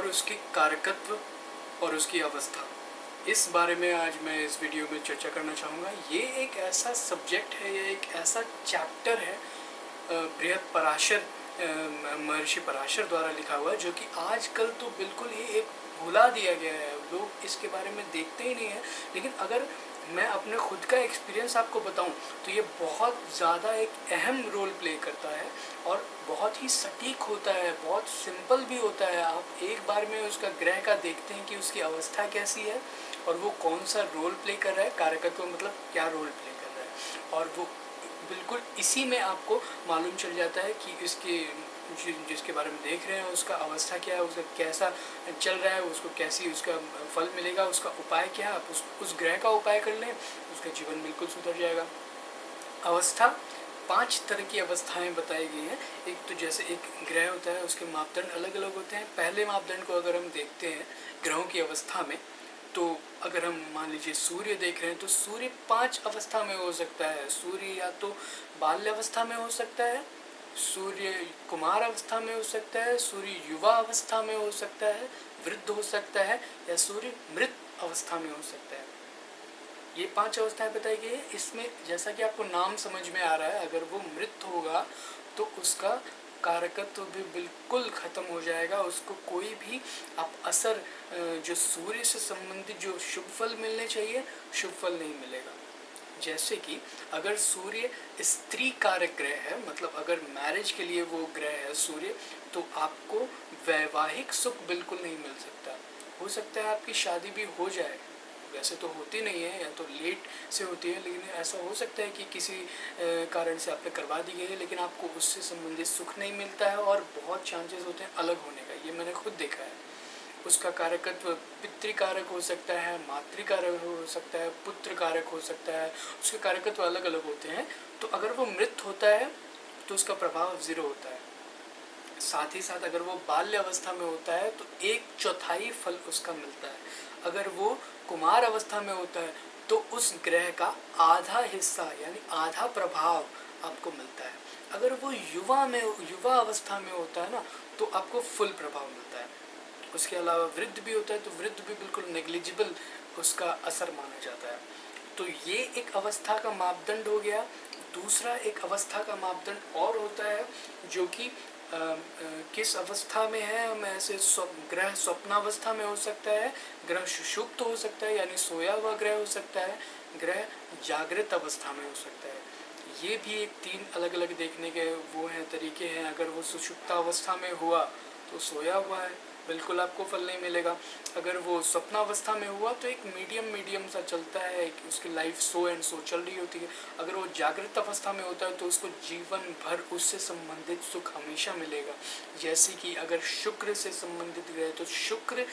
और उसकी कारकत्व और उसकी अवस्था, इस बारे में आज मैं इस वीडियो में चर्चा करना चाहूँगा। ये एक ऐसा सब्जेक्ट है, ये एक ऐसा चैप्टर है बृहत्पराशर महर्षि पराशर द्वारा लिखा हुआ है, जो कि आजकल तो बिल्कुल ही एक भुला दिया गया है। लोग इसके बारे में देखते ही नहीं हैं। लेकिन अगर मैं अपने खुद का एक्सपीरियंस आपको बताऊं तो ये बहुत ज़्यादा एक अहम रोल प्ले करता है और बहुत ही सटीक होता है, बहुत सिंपल भी होता है। आप एक बार में उसका ग्रह का देखते हैं कि उसकी अवस्था कैसी है और वो कौन सा रोल प्ले कर रहा है, कारकत्व मतलब क्या रोल प्ले कर रहा है, और वो बिल्कुल इसी में आपको मालूम चल जाता है कि इसके जिसके बारे में देख रहे हैं उसका अवस्था क्या है, उसका कैसा चल रहा है, उसको कैसी उसका फल मिलेगा, उसका उपाय क्या है। आप उस ग्रह का उपाय कर लें, उसका जीवन बिल्कुल सुधर जाएगा। अवस्था, 5 तरह की अवस्थाएं बताई गई हैं। एक तो जैसे एक ग्रह होता है, उसके मापदंड अलग अलग होते हैं। पहले मापदंड को अगर हम देखते हैं ग्रहों की अवस्था में, तो अगर हम मान लीजिए सूर्य देख रहे हैं तो सूर्य 5 अवस्था में हो सकता है। सूर्य या तो बाल्य अवस्था में हो सकता है, सूर्य कुमार अवस्था में हो सकता है, सूर्य युवा अवस्था में हो सकता है, वृद्ध हो सकता है, या सूर्य मृत अवस्था में हो सकता है। ये 5 अवस्थाएं बताई गई है। इसमें जैसा कि आपको नाम समझ में आ रहा है, अगर वो मृत होगा तो उसका कारकत्व भी बिल्कुल ख़त्म हो जाएगा। उसको कोई भी आप असर जो सूर्य से संबंधित जो शुभ फल मिलने चाहिए, शुभ फल नहीं मिलेगा। जैसे कि अगर सूर्य स्त्री कारक ग्रह है, मतलब अगर मैरिज के लिए वो ग्रह है सूर्य, तो आपको वैवाहिक सुख बिल्कुल नहीं मिल सकता। हो सकता है आपकी शादी भी हो जाए, वैसे तो होती नहीं है या तो लेट से होती है, लेकिन ऐसा हो सकता है कि किसी कारण से आपने करवा दी गई है, लेकिन आपको उससे संबंधित सुख नहीं मिलता है और बहुत चांसेस होते हैं अलग होने का। ये मैंने खुद देखा है। उसका कारकत्व पितृकारक हो सकता है, मातृकारक हो सकता है, पुत्र कारक हो सकता है। उसके कारकत्व अलग अलग होते हैं। तो अगर वो मृत होता है तो उसका प्रभाव 0 होता है। साथ ही साथ अगर वो बाल्य अवस्था में होता है तो 1/4 फल उसका मिलता है। अगर वो कुमार अवस्था में होता है तो उस ग्रह का आधा हिस्सा यानी आधा प्रभाव आपको मिलता है। अगर वो युवा अवस्था में होता है ना, तो आपको फुल प्रभाव मिलता है। उसके अलावा वृद्ध भी होता है तो वृद्ध भी बिल्कुल नेग्लिजिबल उसका असर माना जाता है। तो ये एक अवस्था का मापदंड हो गया। दूसरा एक अवस्था का मापदंड और होता है, जो कि किस अवस्था में है। हम ऐसे ग्रह स्वप्नावस्था में हो सकता है, ग्रह सुषुप्त हो सकता है यानी सोया हुआ ग्रह हो सकता है, ग्रह जागृत अवस्था में हो सकता है। ये भी एक 3 अलग अलग देखने के वो हैं, तरीके हैं। अगर वो सुषुप्तावस्था में हुआ तो सोया हुआ है, बिल्कुल आपको फल नहीं मिलेगा। अगर वो स्वप्नावस्था में हुआ तो एक मीडियम सा चलता है, उसकी लाइफ सो एंड सो चल रही होती है। अगर वो जागृत अवस्था में होता है तो उसको जीवन भर उससे संबंधित सुख हमेशा मिलेगा। जैसे कि अगर शुक्र से संबंधित ग्रह, तो शुक्र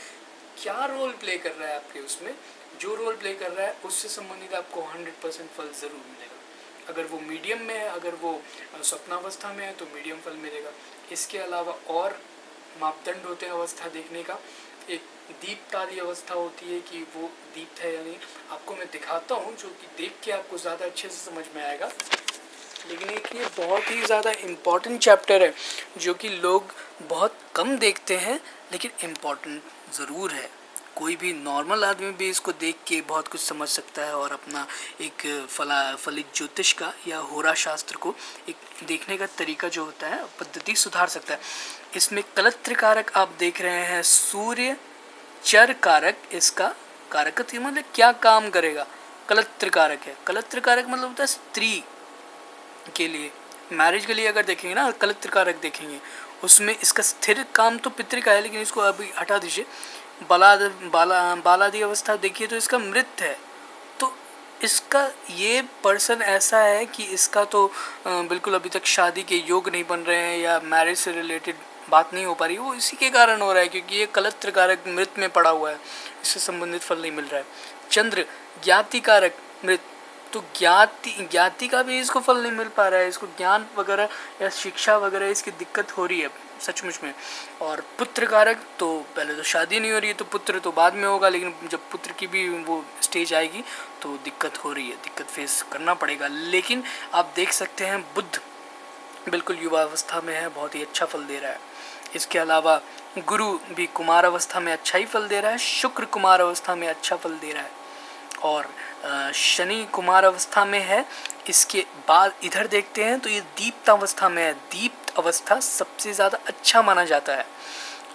क्या रोल प्ले कर रहा है आपके उसमें, जो रोल प्ले कर रहा है उससे संबंधित आपको 100% फल ज़रूर मिलेगा। अगर वो मीडियम में है, अगर वो स्वप्नावस्था में है तो मीडियम फल मिलेगा। इसके अलावा और मापदंड होते हैं अवस्था देखने का। एक दीप्तादि अवस्था होती है कि वो दीप्त है या नहीं। आपको मैं दिखाता हूँ, जो कि देख के आपको ज़्यादा अच्छे से समझ में आएगा। लेकिन एक ये बहुत ही ज़्यादा इम्पॉर्टेंट चैप्टर है जो कि लोग बहुत कम देखते हैं, लेकिन इम्पॉर्टेंट ज़रूर है। कोई भी नॉर्मल आदमी भी इसको देख के बहुत कुछ समझ सकता है और अपना एक फलित ज्योतिष का या होरा शास्त्र को एक देखने का तरीका जो होता है, पद्धति सुधार सकता है। इसमें कलत्र कारक आप देख रहे हैं, सूर्य चर कारक, इसका कारकत्व मतलब क्या काम करेगा, कलत्र कारक है। कलत्र कारक मतलब होता है स्त्री के लिए, मैरिज के लिए अगर देखेंगे ना, कलत्र कारक देखेंगे, उसमें इसका स्थिर काम तो पितृ का है, लेकिन इसको अभी हटा दीजिए। बालादि अवस्था देखिए तो इसका मृत है। तो इसका ये पर्सन ऐसा है कि इसका तो बिल्कुल अभी तक शादी के योग नहीं बन रहे हैं या मैरिज से रिलेटेड बात नहीं हो पा रही। वो इसी के कारण हो रहा है क्योंकि ये कलत्र कारक मृत में पड़ा हुआ है, इससे संबंधित फल नहीं मिल रहा है। चंद्र ज्ञाति कारक मृत, तो ज्ञाति का भी इसको फल नहीं मिल पा रहा है। इसको ज्ञान वगैरह या शिक्षा वगैरह इसकी दिक्कत हो रही है सचमुच में। और पुत्र कारक, तो पहले तो शादी नहीं हो रही है तो पुत्र तो बाद में होगा, लेकिन जब पुत्र की भी वो स्टेज आएगी तो दिक्कत हो रही है, दिक्कत फेस करना पड़ेगा। लेकिन आप देख सकते हैं बुध बिल्कुल युवा अवस्था में है, बहुत ही अच्छा फल दे रहा है। इसके अलावा गुरु भी कुमार अवस्था में अच्छा ही फल दे रहा है, शुक्र कुमार अवस्था में अच्छा फल दे रहा है, और शनि कुमार अवस्था में है। इसके बाद इधर देखते हैं तो ये दीप्त अवस्था में है। दीप्त अवस्था सबसे ज़्यादा अच्छा माना जाता है।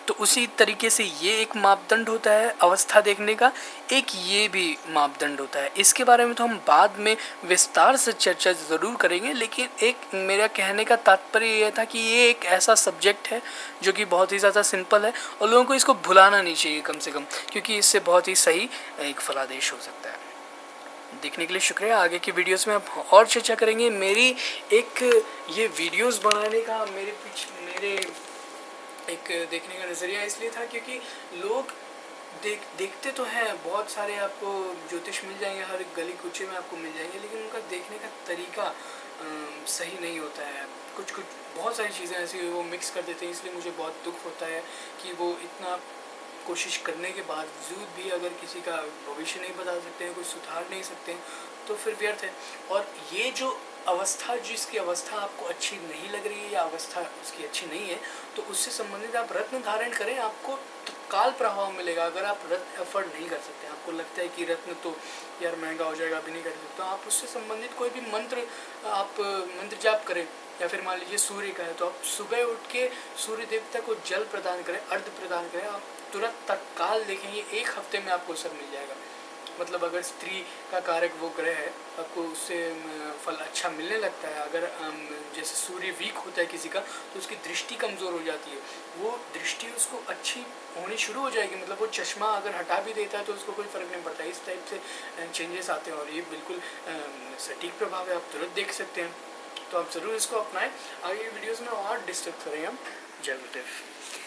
तो उसी तरीके से ये एक मापदंड होता है अवस्था देखने का, एक ये भी मापदंड होता है। इसके बारे में तो हम बाद में विस्तार से चर्चा ज़रूर करेंगे, लेकिन एक मेरा कहने का तात्पर्य ये था कि ये एक ऐसा सब्जेक्ट है जो कि बहुत ही ज़्यादा सिंपल है और लोगों को इसको भुलाना नहीं चाहिए कम से कम, क्योंकि इससे बहुत ही सही एक फलादेश हो सकता है। देखने के लिए शुक्रिया। आगे की वीडियोस में आप और चर्चा करेंगे। मेरी एक ये वीडियोस बनाने का मेरे एक देखने का नज़रिया इसलिए था क्योंकि लोग देखते तो हैं, बहुत सारे आपको ज्योतिष मिल जाएंगे, हर गली कुचे में आपको मिल जाएंगे, लेकिन उनका देखने का तरीका सही नहीं होता है। कुछ बहुत सारी चीज़ें ऐसी वो मिक्स कर देते हैं, इसलिए मुझे बहुत दुख होता है कि वो इतना कोशिश करने के बावजूद भी अगर किसी का भविष्य नहीं बता सकते हैं, कुछ सुधार नहीं सकते हैं, तो फिर व्यर्थ है। और ये जो अवस्था, जिसकी अवस्था आपको अच्छी नहीं लग रही है या अवस्था उसकी अच्छी नहीं है, तो उससे संबंधित आप रत्न धारण करें, आपको तत्काल प्रभाव मिलेगा। अगर आप रत्न अफोर्ड नहीं कर सकते, आपको लगता है कि रत्न तो यार महंगा हो जाएगा, अभी नहीं कर सकते, तो आप उससे संबंधित कोई भी मंत्र जाप करें। या फिर मान लीजिए सूर्य का है, तो आप सुबह उठ के सूर्य देवता को जल प्रदान करें, अर्घ प्रदान करें, आप तुरंत तत्काल देखेंगे 1 हफ्ते में आपको असर मिल जाएगा। मतलब अगर स्त्री का कारक वो ग्रह है, आपको उससे फल अच्छा मिलने लगता है। अगर जैसे सूर्य वीक होता है किसी का, तो उसकी दृष्टि कमज़ोर हो जाती है, वो दृष्टि उसको अच्छी होनी शुरू हो जाएगी। मतलब वो चश्मा अगर हटा भी देता है तो उसको कोई फ़र्क नहीं पड़ता। इस टाइप से चेंजेस आते हैं और ये बिल्कुल सटीक प्रभाव है, आप तुरंत देख सकते हैं। तो आप ज़रूर इसको अपनाएं। आगे वीडियोज़ में और डिस्कस करें हम। जय गुरुदेव।